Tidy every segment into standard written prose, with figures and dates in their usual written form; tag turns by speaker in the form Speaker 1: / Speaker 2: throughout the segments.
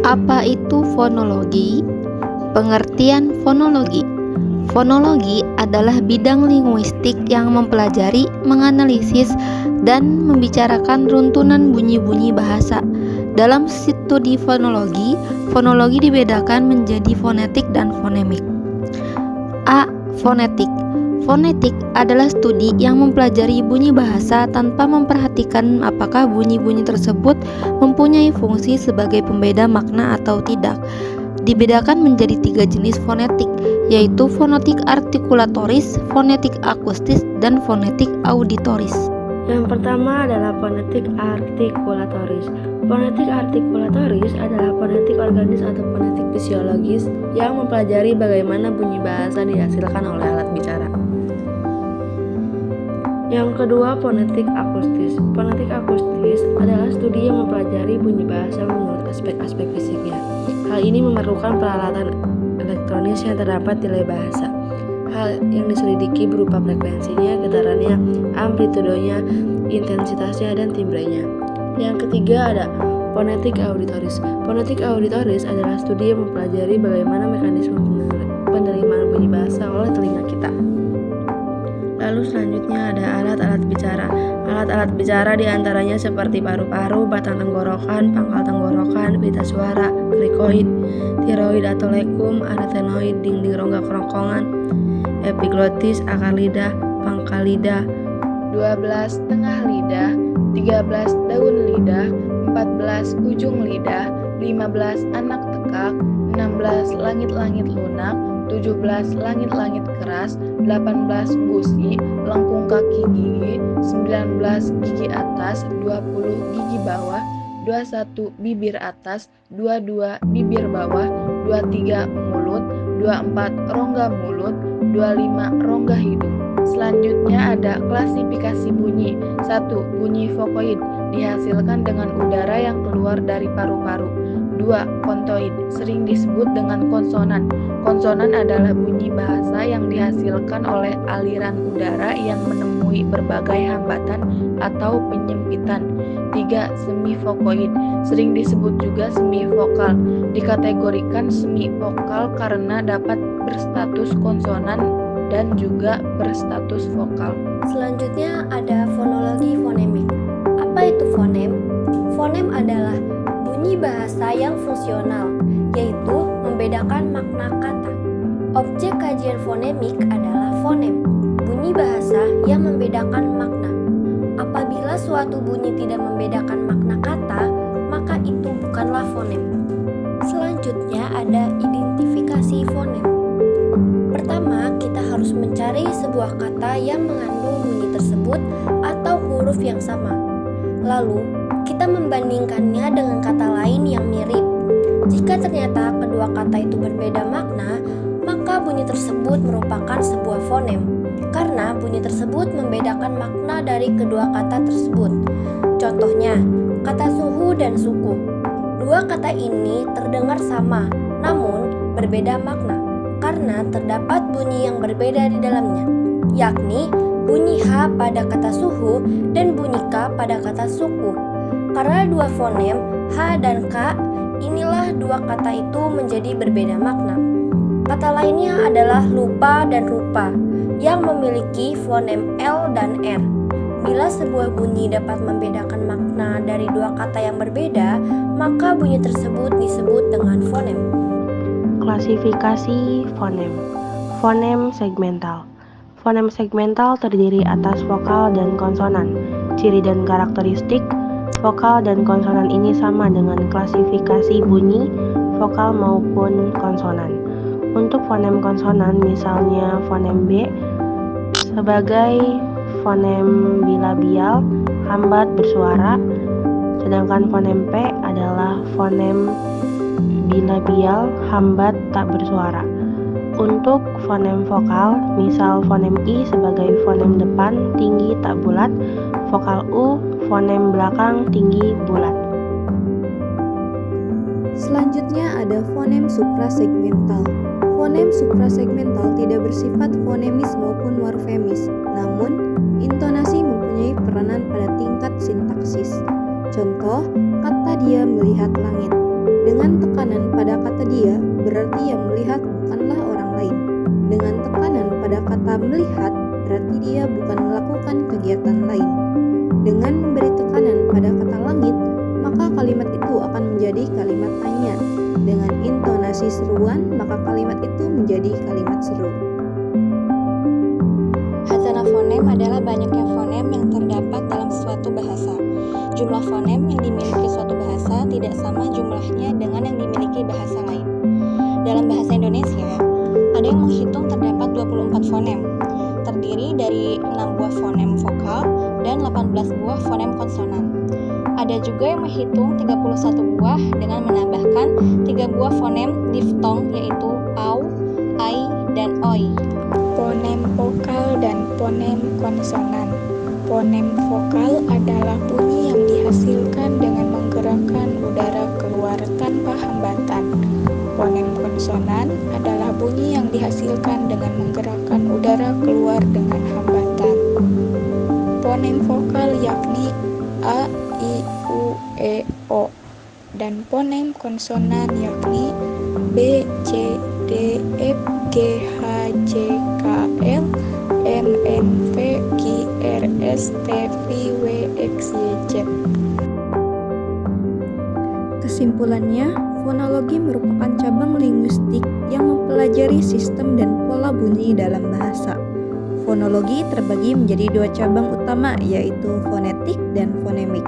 Speaker 1: Apa itu fonologi? Pengertian fonologi. Fonologi adalah bidang linguistik yang mempelajari, menganalisis, dan membicarakan runtunan bunyi-bunyi bahasa. Dalam studi fonologi, fonologi dibedakan menjadi fonetik dan fonemik. A. Fonetik. Fonetik adalah studi yang mempelajari bunyi bahasa tanpa memperhatikan apakah bunyi-bunyi tersebut mempunyai fungsi sebagai pembeda makna atau tidak. Dibedakan menjadi 3 jenis fonetik, yaitu fonetik artikulatoris, fonetik akustis, dan fonetik auditoris.
Speaker 2: Yang pertama adalah fonetik artikulatoris. Fonetik artikulatoris adalah fonetik organis atau fonetik fisiologis yang mempelajari bagaimana bunyi bahasa dihasilkan oleh alat bicara. Yang kedua, fonetik akustis. Fonetik akustis adalah studi yang mempelajari bunyi bahasa menurut aspek-aspek fisiknya. Hal ini memerlukan peralatan elektronis yang terdapat di nilai bahasa. Hal yang diselidiki berupa frekuensinya, getarannya, amplitudenya, intensitasnya, dan timbrenya. Yang ketiga ada fonetik auditoris. Fonetik auditoris adalah studi yang mempelajari bagaimana mekanisme penerimaan bunyi bahasa oleh telinga kita. Lalu selanjutnya ada alat-alat bicara. Alat-alat bicara diantaranya seperti paru-paru, batang tenggorokan, pangkal tenggorokan, pita suara, krikoid, tiroid atau lekum, arytenoid, dinding rongga kerongkongan, epiglotis, akar lidah, pangkal lidah, 12 tengah lidah, 13 daun lidah, 14 ujung lidah, 15 anak tekak, 16 langit-langit lunak, 17 langit-langit keras, 18 gusi, lengkung kaki gigi, 19 gigi atas, 20 gigi bawah, 21 bibir atas, 22 bibir bawah, 23 mulut, 24 rongga mulut, 25 rongga hidung. Selanjutnya ada klasifikasi bunyi. 1. Bunyi vokoid dihasilkan dengan udara yang keluar dari paru-paru. 2. Kontoid sering disebut dengan konsonan. Konsonan adalah bunyi bahasa yang dihasilkan oleh aliran udara yang menemui berbagai hambatan atau penyempitan. 3. Semivokoid sering disebut juga semivokal. Dikategorikan semivokal karena dapat berstatus konsonan dan juga berstatus vokal.
Speaker 3: Selanjutnya ada fonologi fonemik. Apa itu fonem? Fonem adalah bunyi bahasa yang fungsional, yaitu membedakan makna kata. Objek kajian fonemik adalah fonem, bunyi bahasa yang membedakan makna. Apabila suatu bunyi tidak membedakan makna kata, maka itu bukanlah fonem. Selanjutnya ada identifikasi fonem. Pertama, kita harus mencari sebuah kata yang mengandung bunyi tersebut atau huruf yang sama. Lalu, kita membandingkannya dengan kata lain yang mirip. Jika ternyata kedua kata itu berbeda makna, maka bunyi tersebut merupakan sebuah fonem, karena bunyi tersebut membedakan makna dari kedua kata tersebut. Contohnya, kata suhu dan suku. Dua kata ini terdengar sama, namun berbeda makna, karena terdapat bunyi yang berbeda di dalamnya, yakni bunyi H pada kata suhu dan bunyi K pada kata suku. Karena dua fonem H dan K, inilah dua kata itu menjadi berbeda makna. Kata lainnya adalah lupa dan rupa yang memiliki fonem L dan R. Bila sebuah bunyi dapat membedakan makna dari dua kata yang berbeda, maka bunyi tersebut disebut dengan fonem.
Speaker 4: Klasifikasi fonem. Fonem segmental. Fonem segmental terdiri atas vokal dan konsonan. Ciri dan karakteristik, vokal dan konsonan ini sama dengan klasifikasi bunyi, vokal maupun konsonan. Untuk fonem konsonan, misalnya fonem B sebagai fonem bilabial, hambat bersuara, sedangkan fonem P adalah fonem bilabial, hambat tak bersuara. Untuk fonem vokal, misal fonem I sebagai fonem depan, tinggi tak bulat, vokal U, fonem belakang, tinggi bulat.
Speaker 1: Selanjutnya ada fonem suprasegmental. Fonem suprasegmental tidak bersifat fonemis maupun morfemis, namun intonasi mempunyai peranan pada tingkat sintaksis. Contoh, kata dia melihat langit. Dengan tekanan pada kata dia, berarti yang melihat bukanlah orang lain. Dengan tekanan pada kata melihat, berarti dia bukan melakukan kegiatan lain. Dengan memberi tekanan pada kata langit, maka kalimat itu akan menjadi kalimat tanya. Dengan intonasi seruan, maka kalimat itu menjadi kalimat seru.
Speaker 5: Hazanah fonem adalah banyaknya fonem yang terdapat dalam suatu bahasa. Jumlah fonem yang dimiliki suatu bahasa tidak sama jumlahnya dengan yang dimiliki bahasa lain. Dalam bahasa Indonesia, ada yang menghitung terdapat 24 fonem, terdiri dari 6 buah fonem vokal dan 18 buah fonem konsonan. Ada juga yang menghitung 31 buah dengan menambahkan 3 buah fonem diftong, yaitu au, ai, dan oi.
Speaker 6: Fonem vokal dan fonem konsonan. Fonem vokal adalah bunyi yang dihasilkan dengan menggerakkan udara keluar tanpa hambatan. Fonem konsonan adalah bunyi yang dihasilkan dengan menggerakkan udara keluar dengan hambatan. Fonem vokal yakni a, i, u, e, o, dan fonem konsonan yakni b, c, d, f, g, h, j, k, l, m, n, p, q, r, s, t, v, w, x, y, z.
Speaker 1: Kesimpulannya, fonologi merupakan cabang linguistik yang mempelajari sistem dan pola bunyi dalam bahasa. Fonologi terbagi menjadi 2 cabang utama, yaitu fonetik dan fonemik.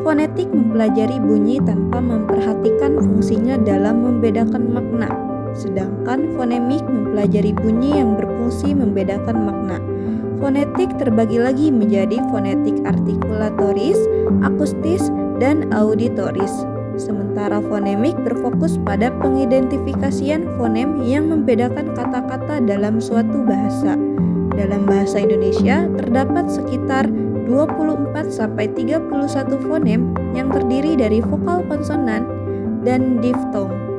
Speaker 1: Fonetik mempelajari bunyi tanpa memperhatikan fungsinya dalam membedakan makna, sedangkan fonemik mempelajari bunyi yang berfungsi membedakan makna. Fonetik terbagi lagi menjadi fonetik artikulatoris, akustis, dan auditoris. Sementara fonemik berfokus pada pengidentifikasian fonem yang membedakan kata-kata dalam suatu bahasa. Dalam bahasa Indonesia terdapat sekitar 24-31 fonem yang terdiri dari vokal konsonan dan diftong.